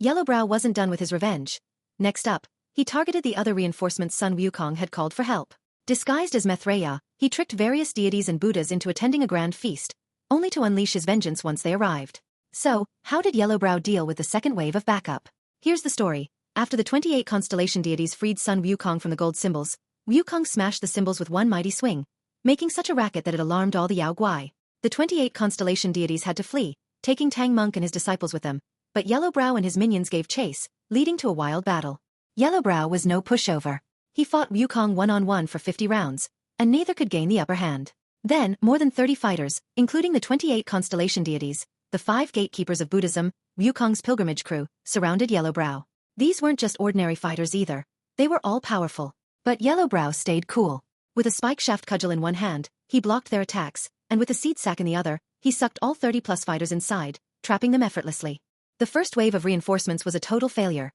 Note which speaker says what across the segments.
Speaker 1: Yellowbrow wasn't done with his revenge. Next up, he targeted the other reinforcements Sun Wukong had called for help. Disguised as Maitreya, he tricked various deities and Buddhas into attending a grand feast, only to unleash his vengeance once they arrived. So, how did Yellowbrow deal with the second wave of backup? Here's the story. After the 28 constellation deities freed Sun Wukong from the gold symbols, Wukong smashed the symbols with one mighty swing, making such a racket that it alarmed all the Yao Guai. The 28 constellation deities had to flee, taking Tang Monk and his disciples with them, but Yellowbrow and his minions gave chase, leading to a wild battle. Yellowbrow was no pushover. He fought Wukong one-on-one for 50 rounds, and neither could gain the upper hand. Then, more than 30 fighters, including the 28 constellation deities, the 5 gatekeepers of Buddhism, Wukong's pilgrimage crew, surrounded Yellowbrow. These weren't just ordinary fighters either. They were all powerful. But Yellowbrow stayed cool. With a spike shaft cudgel in one hand, he blocked their attacks, and with a seed sack in the other, he sucked all 30-plus fighters inside, trapping them effortlessly. The first wave of reinforcements was a total failure.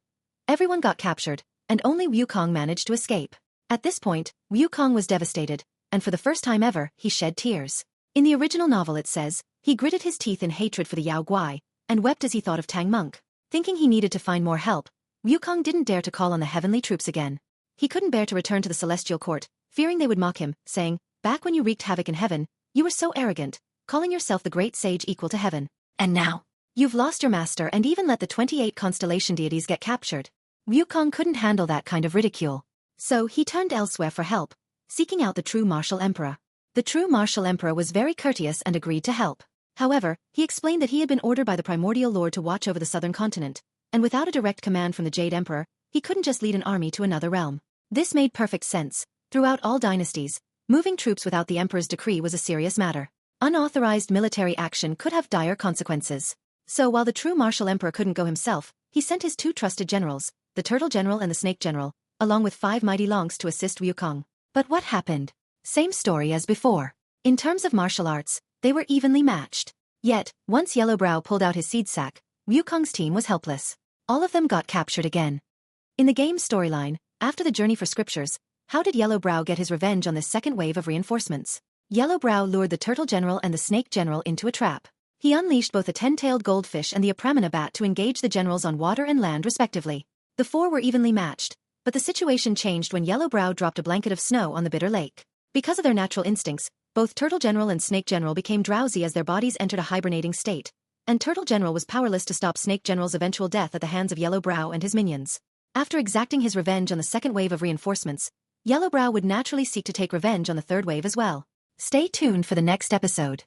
Speaker 1: Everyone got captured, and only Wukong managed to escape. At this point, Wukong was devastated, and for the first time ever, he shed tears. In the original novel it says, he gritted his teeth in hatred for the Yao Guai, and wept as he thought of Tang Monk. Thinking he needed to find more help, Wukong didn't dare to call on the heavenly troops again. He couldn't bear to return to the celestial court, fearing they would mock him, saying, "Back when you wreaked havoc in heaven, you were so arrogant, calling yourself the great sage equal to heaven. And now, you've lost your master and even let the 28 constellation deities get captured." Wukong couldn't handle that kind of ridicule. So he turned elsewhere for help, seeking out the true martial emperor. The true martial emperor was very courteous and agreed to help. However, he explained that he had been ordered by the primordial lord to watch over the southern continent, and without a direct command from the Jade Emperor, he couldn't just lead an army to another realm. This made perfect sense. Throughout all dynasties, moving troops without the emperor's decree was a serious matter. Unauthorized military action could have dire consequences. So while the true martial emperor couldn't go himself, he sent his 2 trusted generals, the Turtle General and the Snake General, along with 5 mighty lonks to assist Wukong. But what happened? Same story as before. In terms of martial arts, they were evenly matched. Yet, once Yellowbrow pulled out his seed sack, Wukong's team was helpless. All of them got captured again. In the game's storyline, after the journey for scriptures, how did Yellowbrow get his revenge on this second wave of reinforcements? Yellowbrow lured the Turtle General and the Snake General into a trap. He unleashed both the 10-tailed goldfish and the Apramana bat to engage the generals on water and land respectively. The 4 were evenly matched, but the situation changed when Yellowbrow dropped a blanket of snow on the bitter lake. Because of their natural instincts, both Turtle General and Snake General became drowsy as their bodies entered a hibernating state, and Turtle General was powerless to stop Snake General's eventual death at the hands of Yellowbrow and his minions. After exacting his revenge on the second wave of reinforcements, Yellowbrow would naturally seek to take revenge on the third wave as well. Stay tuned for the next episode.